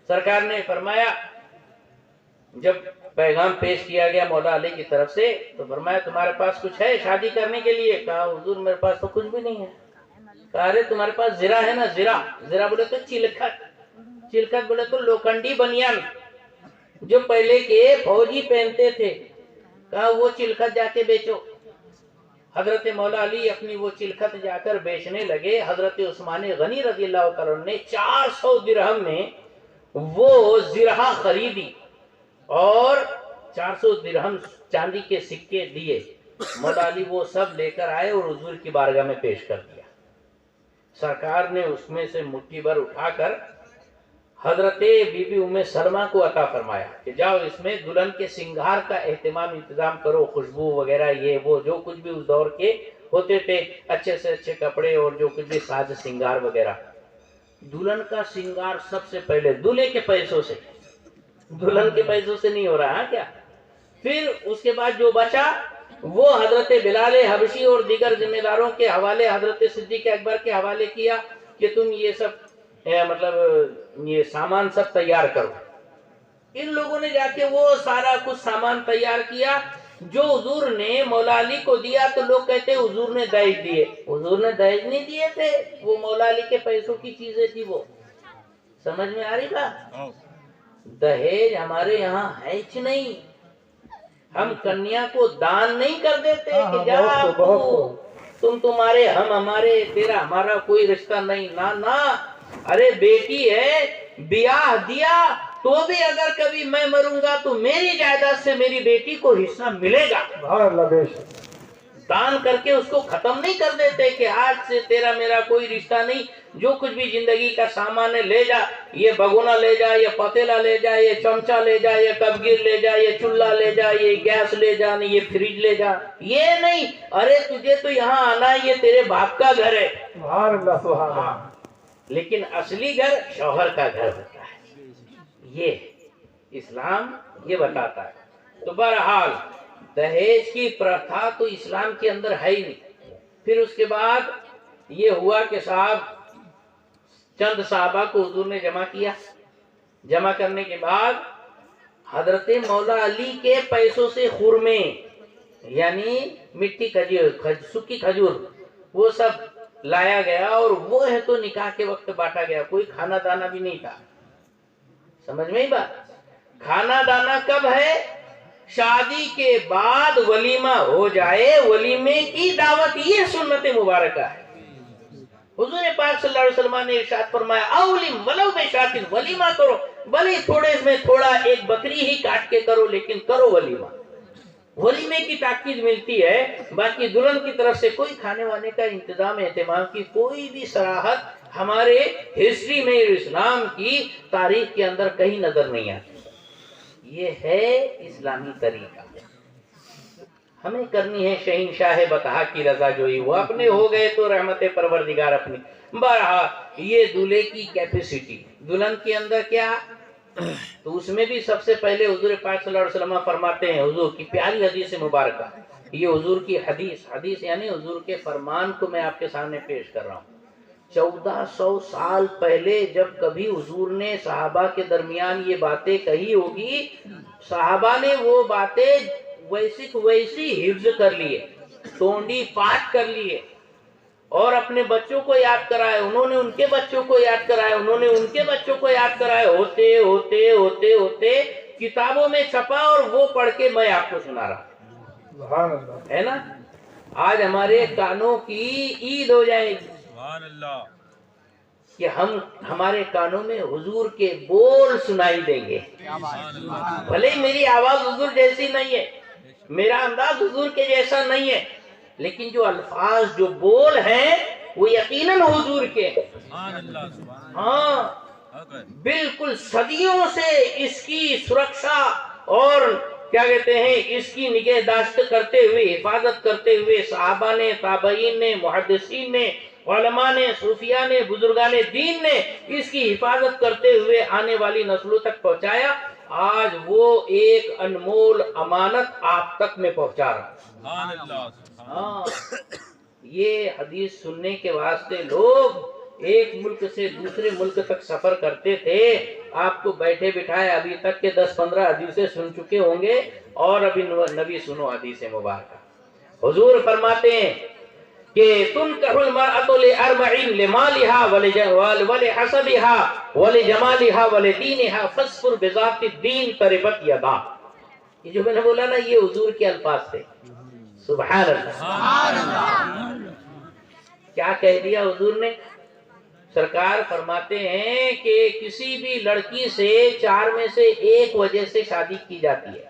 سرکار نے فرمایا، جب پیغام پیش کیا گیا مولا علی کی طرف سے، تو فرمایا تمہارے پاس کچھ ہے شادی کرنے کے لیے؟ کہا حضور میرے پاس تو کچھ بھی نہیں ہے۔ کہا ارے تمہارے پاس زرہ ہے نا، زرہ، زرہ بولے تو چلکھٹ، چلکھٹ بولے تو لوکھنڈی بنیان جو پہلے کے فوجی پہنتے تھے، کہا وہ چلکھٹ جا کے بیچو۔ حضرت مولا علی اپنی وہ چلکھٹ جا کر بیچنے لگے۔ حضرت عثمان غنی رضی اللہ تعالیٰ نے 400 درہم میں وہ زرہ خریدی، اور 400 درہم چاندی کے سکے دیے، مولا علی وہ سب لے کر آئے اور حضور کی بارگاہ میں پیش کر دیا۔ سرکار نے اس میں سے مٹھی بھر اٹھا کر حضرت بی بی ام سلمہ کو عطا فرمایا کہ جاؤ اس میں دلہن کے سنگار کا اہتمام انتظام کرو، خوشبو وغیرہ یہ وہ جو کچھ بھی اس دور کے ہوتے تھے، اچھے سے اچھے کپڑے اور جو کچھ بھی ساز سنگار وغیرہ۔ دلہن کا سنگار سب سے پہلے دولہے کے پیسوں سے، دلہن کے پیسوں سے نہیں ہو رہا ہے کیا؟ پھر اس کے بعد جو بچا وہ حضرت بلال حبشی اور دیگر ذمہ داروں کے حوالے، حضرت صدیق اکبر کے حوالے کیا کہ تم یہ سب مطلب یہ سامان سب تیار کرو۔ ان لوگوں نے جا کے وہ سارا کچھ سامان تیار کیا جو حضور نے مولا علی کو دیا، تو لوگ کہتے ہیں حضور نے دہیج دیے۔ حضور نے دہیج نہیں دیے تھے، وہ مولا علی کے پیسوں کی چیزیں تھی۔ وہ سمجھ میں آ رہی بات؟ دہیج ہمارے یہاں ہے ہی نہیں، ہم کنیا کو دان نہیں کر دیتے کہ جا تم تمہارے ہم ہمارے، تیرا ہمارا کوئی رشتہ نہیں، نہ ارے بیٹی ہے، بیاہ دیا تو بھی اگر کبھی میں مروں گا تو میری جائیداد سے میری بیٹی کو حصہ ملے گا۔ سبحان اللہ، بے شک۔ دان کر کے اس کو ختم نہیں کر دیتے کہ آج سے تیرا میرا کوئی رشتہ نہیں، جو کچھ بھی زندگی کا سامان ہے لے جا، یہ بگونا لے جا، یہ پتیلا لے جا، یہ چمچہ لے جا، یہ کبگیر لے جا، یہ چولہا لے جا، یہ گیس لے جا، یہ فریج لے جا، یہ نہیں، ارے تجھے تو یہاں آنا ہے، یہ تیرے باپ کا گھر ہے۔ سبحان اللہ، سبحان اللہ۔ لیکن اصلی گھر شوہر کا گھر ہوتا ہے، یہ اسلام یہ بتاتا ہے۔ تو بہرحال دہیج کی پرتھا تو اسلام کے اندر ہے ہی نہیں۔ پھر اس کے بعد یہ ہوا کہ صاحب چند صحابہ کو حضور نے جمع کیا، جمع کرنے کے بعد حضرت مولا علی کے پیسوں سے خرمے یعنی مٹی سکی کھجور وہ سب لایا گیا، اور وہ ہے تو نکاح کے وقت بانٹا گیا، کوئی کھانا دانا بھی نہیں تھا۔ سمجھ میں ہی بات؟ کھانا دانا کب ہے؟ شادی کے بعد ولیمہ ہو جائے، ولیمے کی دعوت، یہ سنت مبارکہ ہے۔ حضور پاک صلی اللہ علیہ وسلم نے ارشاد فرمایا اولم ولو بشات، ولیمہ کرو، بھلے تھوڑے میں تھوڑا ایک بکری ہی کاٹ کے کرو، لیکن کرو ولیمہ۔ ولیمے کی تاکید ملتی ہے، باقی دلہن کی طرف سے کوئی کھانے وانے کا انتظام اہتمام کی کوئی بھی صراحت ہمارے ہسٹری میں اسلام کی تاریخ کے اندر کہیں نظر نہیں آتی۔ یہ ہے اسلامی طریقہ، ہمیں کرنی ہے شہنشاہ بطحا کی رضا جوئی، وہ اپنے ہو گئے تو رحمت پروردگار اپنی۔ بہرحال یہ دولہے کی کیپیسٹی، دلہن کے اندر کیا، تو اس میں بھی سب سے پہلے حضور پاک صلی اللہ علیہ وسلم فرماتے ہیں، حضور کی پیاری حدیث مبارکہ، یہ حضور کی حدیث یعنی حضور کے فرمان کو میں آپ کے سامنے پیش کر رہا ہوں۔ 1400 سال پہلے جب کبھی حضور نے صحابہ کے درمیان یہ باتیں کہی ہوگی، صحابہ نے وہ باتیں ویسی کو ویسی حفظ کر لیے، تونڈی پاٹ کر لیے، اور اپنے بچوں کو یاد کرائے، انہوں نے ان کے بچوں کو یاد کرائے، انہوں نے ان کے بچوں کو یاد کرائے، ہوتے ہوتے ہوتے ہوتے کتابوں میں چھپا، اور وہ پڑھ کے میں آپ کو سنا رہا ہوں۔ سبحان اللہ، ہے نا؟ آج ہمارے کانوں کی عید ہو جائے گی کہ ہمارے کانوں میں حضور کے بول سنائی دیں گے، بھلے میری آواز حضور جیسی نہیں ہے، میرا انداز حضور کے جیسا نہیں ہے، لیکن جو الفاظ جو بول ہیں وہ یقیناً حضور کے ہیں۔ ہاں بالکل صدیوں سے اس کی سرکشا اور کیا کہتے ہیں اس کی نگہداشت کرتے ہوئے، حفاظت کرتے ہوئے صحابہ نے، تابعین نے، محدثین نے، علماء نے، صوفیاء نے، بزرگان دین نے اس کی حفاظت کرتے ہوئے آنے والی نسلوں تک پہنچایا۔ آج وہ ایک انمول امانت آپ تک میں پہنچا رہا۔ ہاں یہ حدیث سننے کے واسطے لوگ ایک ملک سے دوسرے ملک تک سفر کرتے تھے، آپ کو بیٹھے بٹھائے ابھی تک کے 10-15 حدیثیں سن چکے ہوں گے، اور ابھی نبی سنو حدیث مبارکہ۔ حضور فرماتے ہیں کہ تنکح المرأة لأربع لمالها ولحسبها ولجمالها ولدينها فاصبر بذات الدين تربت يداك۔ یہ جو میں نے بولا نا، یہ حضور کے الفاظ تھے۔ سبحان اللہ، کیا کہہ دیا حضور نے؟ سرکار فرماتے ہیں کہ کسی بھی لڑکی سے 4 میں سے 1 وجہ سے شادی کی جاتی ہے،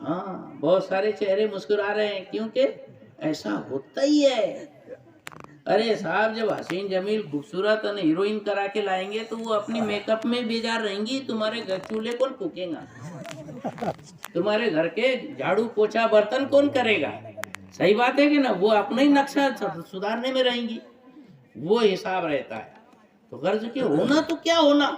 ہاں بہت سارے چہرے مسکرا رہے ہیں کیونکہ ایسا ہوتا ہی ہے. ارے صاحب جب حسین جمیل خوبصورت ہیروئن کرا کے لائیں گے تو وہ اپنی میک اپ میں بیجار رہیں گی. تمہارے گھر چولہے کون پھونکے گا؟ تمہارے گھر کے جھاڑو پوچھا برتن کون کرے گا؟ صحیح بات ہے کہ نا. وہ اپنا ہی نقشہ سدھارنے میں رہیں گی. وہ حساب رہتا ہے. تو غرض کہ ہونا تو کیا ہونا.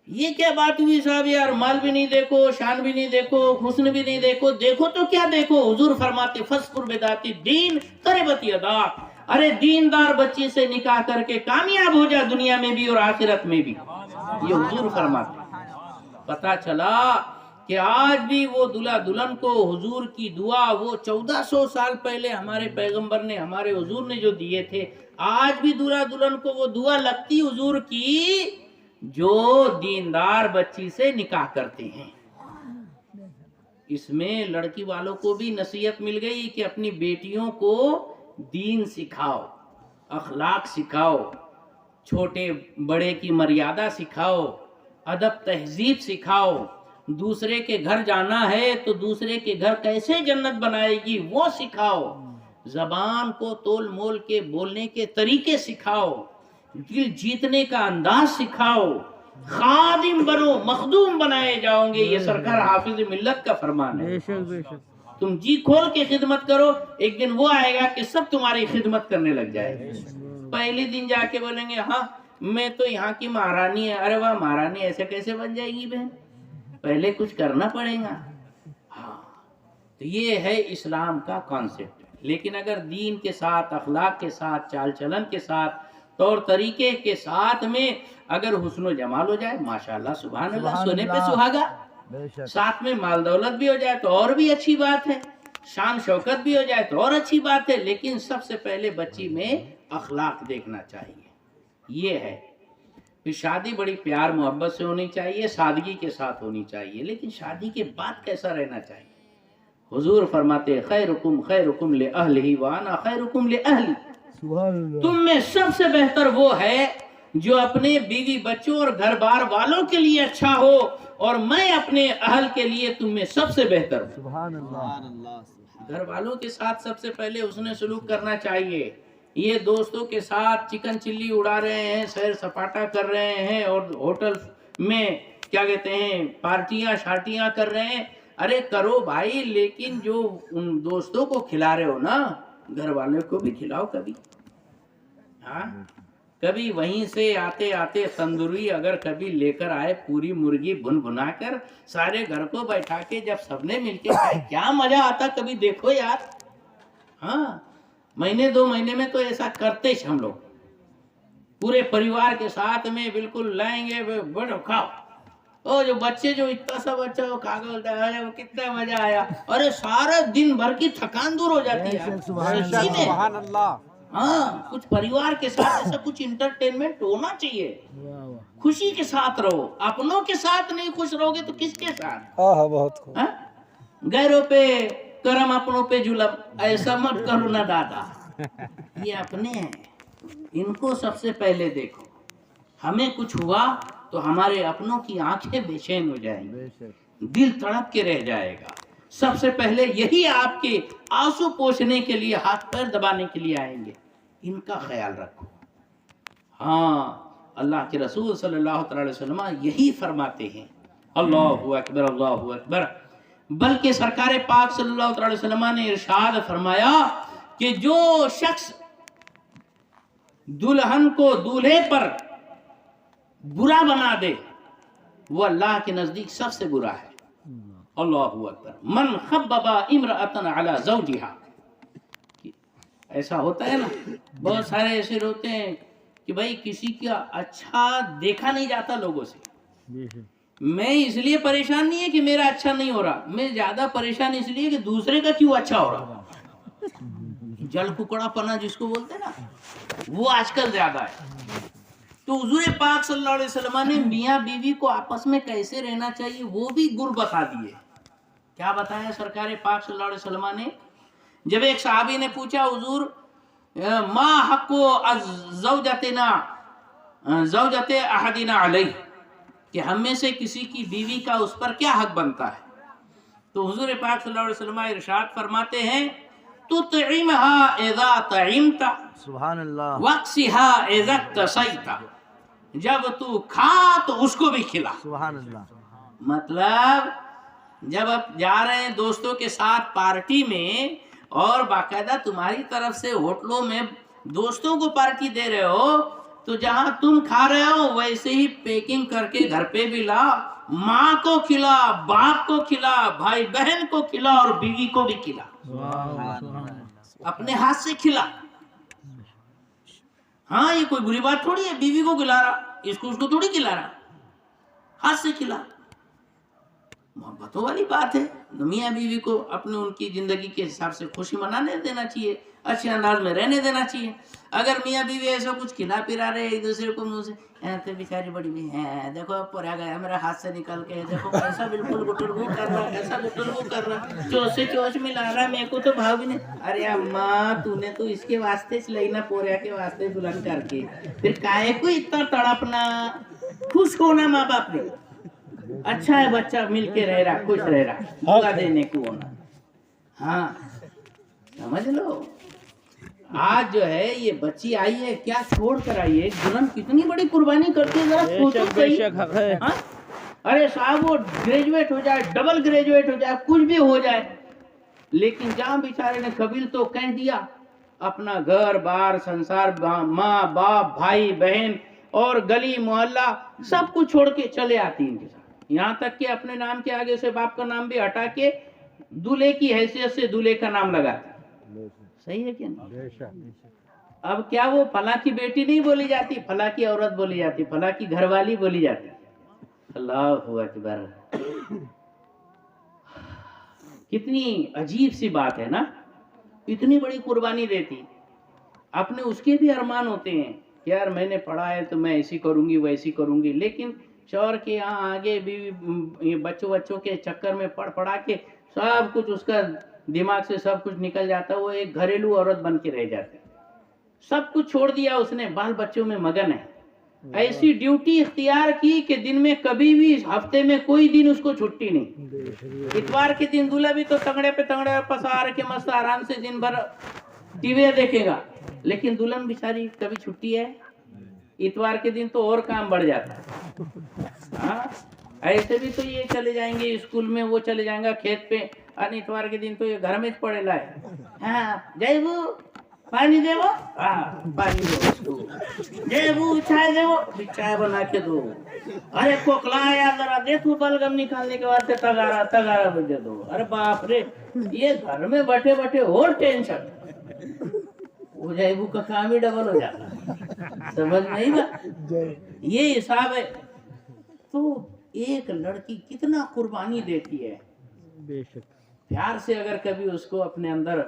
یہ کیا بات ہوئی صاحب یار؟ مال بھی نہیں دیکھو، شان بھی نہیں دیکھو، حسن بھی نہیں دیکھو. دیکھو تو کیا دیکھو؟ حضور فرماتے فَاسْفُرْ بِذَاتِ الدِّينِ تَرِبَتْ يَدَاكَ. ارے دیندار بچی سے نکاح کر کے کامیاب ہو جا دنیا میں بھی اور آخرت میں بھی. یہ حضور فرماتے. پتا چلا کہ آج بھی وہ دلہا دلہن کو حضور کی دعا، وہ 1400 سال پہلے ہمارے پیغمبر نے، ہمارے حضور نے جو دیے تھے، آج بھی دلہا دلہن کو وہ دعا لگتی حضور کی جو دیندار بچی سے نکاح کرتے ہیں. اس میں لڑکی والوں کو بھی نصیحت مل گئی کہ اپنی بیٹیوں کو دین سکھاؤ، اخلاق سکھاؤ، چھوٹے بڑے کی مریادہ سکھاؤ، ادب تہذیب سکھاؤ. دوسرے کے گھر جانا ہے تو دوسرے کے گھر کیسے جنت بنائے گی وہ سکھاؤ. زبان کو تول مول کے بولنے کے طریقے سکھاؤ. دل جیتنے کا انداز سکھاؤ. خادم بنو، مخدوم بنائے جاؤ گے. یہ سرکار حافظ ملت کا فرمان ہے. تم جی کھول کے خدمت کرو، ایک دن وہ آئے گا کہ سب تمہاری خدمت کرنے لگ جائے گا. پہلی دن جا کے بولیں گے ہاں میں تو یہاں کی مہارانی ہے. ارے واہ، مہارانی ایسے کیسے بن جائے گی بہن؟ پہلے کچھ کرنا پڑے گا. ہاں تو یہ ہے اسلام کا کانسیپٹ. لیکن اگر دین کے ساتھ، اخلاق کے ساتھ، چال چلن کے ساتھ، طور طریقے کے ساتھ میں اگر حسن و جمال ہو جائے، ماشاءاللہ سبحان اللہ، سونے پہ سہاگا، ساتھ میں مال دولت بھی ہو جائے تو اور بھی اچھی بات ہے، شان شوکت بھی ہو جائے تو اور اچھی بات ہے. لیکن سب سے پہلے بچی میں اخلاق دیکھنا چاہیے. یہ ہے. پھر شادی بڑی پیار محبت سے ہونی چاہیے، سادگی کے ساتھ ہونی چاہیے. لیکن شادی کے بعد کیسا رہنا چاہیے؟ حضور فرماتے خیرکم خیرکم لأہلہ وانا خیرکم لأہلی. تم میں سب سے بہتر وہ ہے جو اپنے بیوی بچوں اور گھر بار والوں کے لیے اچھا ہو، اور میں اپنے اہل کے لیے تم میں سب سے بہتر ہوں. سبحان اللہ. گھر والوں کے ساتھ سب سے پہلے حسن سلوک کرنا چاہیے. یہ دوستوں کے ساتھ چکن چلی اڑا رہے ہیں، سیر سپاٹا کر رہے ہیں، اور ہوٹل میں کیا کہتے ہیں پارٹیاں شارٹیاں کر رہے ہیں. ارے کرو بھائی، لیکن جو ان دوستوں کو کھلا رہے ہو نا، گھر والوں کو بھی کھلاؤ کبھی. ہاں کبھی وہیں سے آتے آتے تندوری اگر کبھی لے کر آئے، پوری مرغی بھن بھنا کر سارے گھر کو بیٹھا کے جب سب نے مل کے کھائے، کیا مزہ آتا. کبھی دیکھو یار. ہاں مہینے 2 مہینے میں تو ایسا کرتے ہم لوگ پورے پریوار کے ساتھ میں بالکل لائیں گے، بڑو کھاؤ. اور جو بچے جو اتنا سا بچہ وہ کھا کے بولتا ہے وہ کتنا مزہ آیا. ارے سارا دن بھر کی تھکان دور ہو جاتی ہے. سبحان اللہ. ہاں کچھ پریوار کے ساتھ ایسا کچھ انٹرٹینمنٹ ہونا چاہیے. خوشی کے ساتھ رہو. اپنوں کے ساتھ نہیں خوش رہو گے تو کس کے ساتھ؟ ہاں بہت خوب. غیروں پہ کرم اپنوں پہ ظلم، ایسا مت کرو نا دادا. یہ اپنے ہیں، ان کو سب سے پہلے دیکھو. ہمیں کچھ ہوا تو ہمارے اپنوں کی آنکھیں بے چین ہو جائیں گی، دل تڑپ کے رہ جائے گا. سب سے پہلے یہی آپ کے آنسو پوچھنے کے لیے، ہاتھ پیر دبانے کے لیے آئیں گے. ان کا خیال رکھو. ہاں اللہ کے رسول صلی اللہ تعالی وسلم یہی فرماتے ہیں. اللہ اکبر اللہ اکبر. بلکہ سرکار پاک صلی اللہ تعالی وسلم نے ارشاد فرمایا کہ جو شخص دلہن کو دولہے پر برا بنا دے وہ اللہ کے نزدیک سب سے برا ہے. اللہ اکبر. من خبب امرأة علی زوجها. ایسا ہوتا ہے نا، بہت سارے ایسے ہوتے ہیں کہ بھائی کسی کا اچھا دیکھا نہیں جاتا لوگوں سے. میں اس لیے پریشان نہیں ہے کہ میرا اچھا نہیں ہو رہا، میں زیادہ پریشان اس لیے کہ دوسرے کا کیوں اچھا ہو رہا. جل ککڑا پنا جس کو بولتے ہیں نا، وہ آج کل زیادہ ہے. تو حضور پاک صلی اللہ علیہ وسلم نے میاں بیوی کو آپس میں کیسے رہنا چاہیے وہ بھی گر بتا دیے. کیا بتایا سرکار پاک صلی اللہ علیہ وسلم نے؟ جب ایک صحابی نے پوچھا حضور ما حق زوجتنا زوجت احدنا علیہ، کہ ہم میں سے کسی کی بیوی کا اس پر کیا حق بنتا ہے؟ تو حضور پاک صلی اللہ علیہ وسلم ارشاد فرماتے ہیں تطعمها اذا طعمت سبحان اللہ واقصها اذا اقتصیت، جب تو کھا تو اس کو بھی کھلا. سبحان اللہ مطلب جب آپ جا رہے ہیں دوستوں کے ساتھ پارٹی میں اور باقاعدہ تمہاری طرف سے ہوٹلوں میں دوستوں کو پارٹی دے رہے ہو، تو جہاں تم کھا رہے ہو ویسے ہی پیکنگ کر کے گھر پہ بھی لا، ماں کو کھلا، باپ کو کھلا، بھائی بہن کو کھلا اور بیوی کو بھی کھلا، اپنے ہاتھ سے کھلا. ہاں یہ کوئی بری بات تھوڑی ہے، بیوی کو کھلا رہا، اس کو تھوڑی کھلا رہا، ہاتھ سے کھلا. محبتوں والی بات ہے. میاں بیوی کو اپنے ان کی زندگی کے حساب سے خوشی منانے دینا چاہیے، اچھے انداز میں رہنے دینا چاہیے. اگر میاں بیوی ایسا کچھ کھلا پلا رہے ایک دوسرے کو منہ سے، تو بیچاری بڑی بھی ہے دیکھو پورا گیا میرا ہاتھ سے نکل کے، دیکھو ایسا بالکل گٹرگو کر رہا، ایسا گٹرگو کر رہا، چوچ سے چوچ ملا رہا، میرے کو تو بھاؤ بھی نہیں. ارے اماں تو نے تو اس کے واسطے چلائی نا، پوریا کے واسطے دلہن کر کے، پھر کائے کو اتنا تڑپنا. خوش ہونا ماں باپ نے، اچھا ہے بچہ مل کے رہ رہا، خوش رہ رہا، موقع دینے کو ہونا. ہاں سمجھ لو. آج جو ہے یہ بچی آئی ہے، کیا چھوڑ کر آئی ہے، دلہن کتنی بڑی قربانی کرتی ہے، ذرا سوچو صحیح. ہاں؟ ارے صاحب وہ گریجویٹ ہو جائے، ڈبل گریجویٹ ہو جائے، کچھ بھی ہو جائے، لیکن جہاں بیچارے نے قبیل تو کہہ دیا، اپنا گھر بار سنسار، ماں باپ بھائی بہن اور گلی محلہ سب کچھ چھوڑ کے چلے آتی ان کے ساتھ. یہاں تک کہ اپنے نام کے آگے سے باپ کا نام بھی ہٹا کے دولہے کی حیثیت سے دولہے کا نام لگاتے. صحیح ہے کیا نہیں؟ اب کیا وہ فلاں کی بیٹی نہیں بولی جاتی، فلاں کی عورت بولی جاتی، فلاں کی گھر والی بولی جاتی. اللہ اکبر. کتنی عجیب سی بات ہے نا. اتنی بڑی قربانی دیتی. اپنے اس کے بھی ارمان ہوتے ہیں کہ یار میں نے پڑھا ہے تو میں ایسی کروں گی ویسی کروں گی، لیکن شوہر کے یہاں آگے بھی بچوں کے چکر میں پڑھا کے سب کچھ اس کا دماغ سے سب کچھ نکل جاتا ہے. وہ ایک گھریلو عورت بن کے رہ جاتی. سب کچھ چھوڑ دیا اس نے، بال بچوں میں مگن ہے. ایسی ڈیوٹی اختیار کی کہ دن میں کبھی بھی، ہفتے میں کوئی دن اس کو چھٹی نہیں. اتوار کے دن دولہا بھی تو تنگڑے پہ تنگڑے پسار کے مست آرام سے دن بھر ٹی وی دیکھے گا، لیکن دلہن بیچاری کبھی چھٹی ہے؟ اتوار کے دن تو اور کام بڑھ جاتا ہے. ہاں ایسے بھی تو یہ چلے جائیں گے اسکول میں، وہ چلے جائیں گا کھیت پہ، اور اتوار کے دن تو یہ گھر میں پڑے لائے. ہاں جے وہ پانی دے، وہ پانی دو، جے وہ چائے دے، وہ چائے بنا کے دو. ارے کوکلا یار ذرا دے تو بلگم نکالنے کے واسطے تگارا دے دو. ارے باپ رے، یہ گھر میں بیٹھے بیٹھے اور ٹینشن ہو جائے، وہ کا کام ہی ڈبل ہو جاتا. سمجھ نہیں نا، یہ حساب ہے. تو ایک لڑکی کتنا قربانی دیتی ہے. پیار سے اگر کبھی اس کو اپنے اندر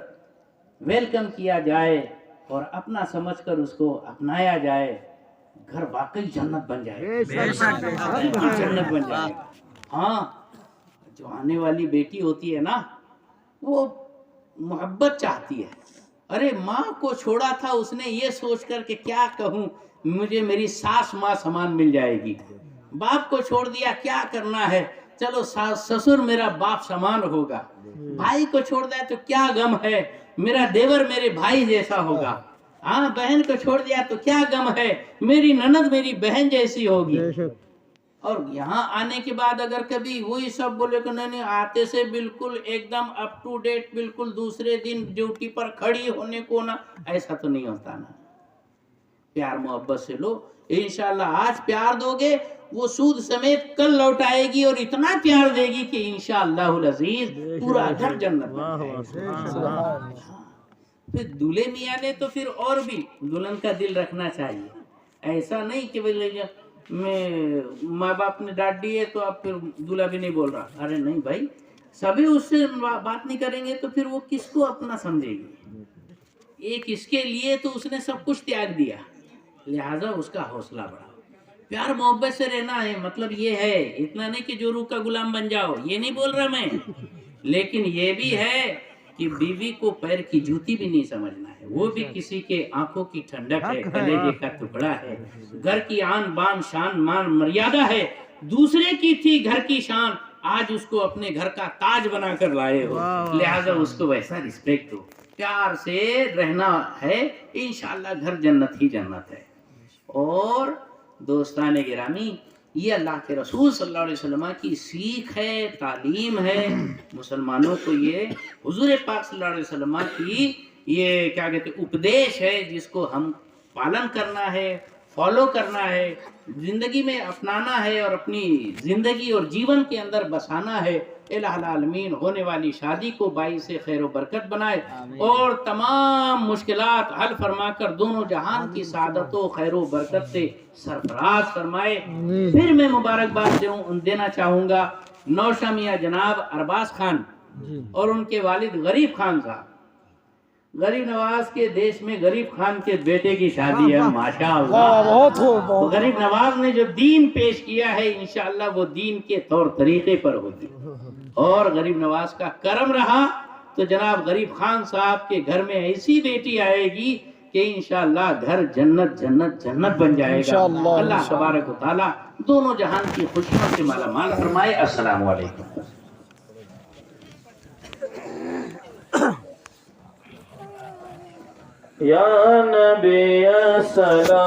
ویلکم کیا جائے اور اپنا سمجھ کر اس کو اپنایا جائے، گھر واقعی جنت بن جائے. جنت بن جائے. ہاں جو آنے والی بیٹی ہوتی ہے نا، وہ محبت چاہتی ہے. ارے ماں کو چھوڑا تھا اس نے یہ سوچ کر کہ کیا کہوں، مجھے میری ساس ماں سامان مل جائے گی. باپ کو چھوڑ دیا، کیا کرنا ہے، چلو سسر میرا باپ سامان ہوگا. بھائی کو چھوڑ دیا تو کیا غم ہے، میرا دیور میرے بھائی جیسا ہوگا. ہاں بہن کو چھوڑ دیا تو کیا غم ہے، میری نند میری بہن جیسی ہوگی. اور یہاں آنے کے بعد اگر کبھی وہی سب بولے کہ نہیں آتے سے بالکل ایک دم اپ ٹو ڈیٹ، بالکل دوسرے دن ڈیوٹی پر کھڑی ہونے کو نا، ایسا تو نہیں ہوتا نا. پیار محبت سے لو، انشاءاللہ آج پیار دو گے وہ سود سمیت کل لوٹ آئے گی، اور اتنا پیار دے گی کہ انشاءاللہ العزیز پورا گھر جنت بن جائے گا. پھر دولہے میاں نے تو پھر اور بھی دلہن کا دل رکھنا چاہیے. ایسا نہیں کہ میں ماں باپ نے ڈانٹ دیے تو اب پھر دولہا بھی نہیں بول رہا. ارے نہیں بھائی، سبھی اس سے بات نہیں کریں گے تو پھر وہ کس کو اپنا سمجھے گی. ایک اس کے لیے تو اس نے سب کچھ تیاگ دیا، لہذا اس کا حوصلہ بڑھاؤ. پیار محبت سے رہنا ہے. مطلب یہ ہے، اتنا نہیں کہ جو روح کا غلام بن جاؤ، یہ نہیں بول رہا میں، لیکن یہ بھی ہے کہ بیوی کو پیر کی جوتی بھی نہیں سمجھنا ہے. وہ بھی کسی کے آنکھوں کی ٹھنڈک ہے، کلیجے کا ٹکڑا ہے. گھر کی آن بان شان مان مریادہ ہے. دوسرے کی تھی گھر کی شان، آج اس کو اپنے گھر کا تاج بنا کر لائے ہو، لہذا اس کو ویسا رسپیکٹ دو، پیار سے رہنا ہے، انشاءاللہ گھر جنت ہی جنت ہے۔ اور دوستان گرامی، یہ اللہ کے رسول صلی اللہ علیہ وسلم کی سیکھ ہے، تعلیم ہے، مسلمانوں کو یہ حضور پاک صلی اللہ علیہ وسلم کی یہ کیا کہتے ہیں اپدیش ہے، جس کو ہم پالن کرنا ہے، فالو کرنا ہے، زندگی میں اپنانا ہے، اور اپنی زندگی اور جیون کے اندر بسانا ہے۔ الہ العالمین ہونے والی شادی کو باعث خیر و برکت بنائے، اور تمام مشکلات حل فرما کر دونوں جہان کی سعادت و خیر و برکت سے سرفراز فرمائے۔ پھر میں مبارکباد دینا چاہوں گا نوشہ میاں جناب ارباز خان اور ان کے والد غریب خان صاحب۔ غریب نواز کے دیش میں غریب خان کے بیٹے کی شادی ہے، ماشاءاللہ۔ تو غریب نواز نے جو دین پیش کیا ہے، انشاءاللہ وہ دین کے طور طریقے پر ہوگی، اور غریب نواز کا کرم رہا تو جناب غریب خان صاحب کے گھر میں ایسی بیٹی آئے گی کہ انشاءاللہ گھر جنت جنت جنت بن جائے گا۔ اللہ تبارک و تعالی دونوں جہان کی خوشیوں سے مالا مال فرمائے۔ السلام علیکم۔ یا نبی السلام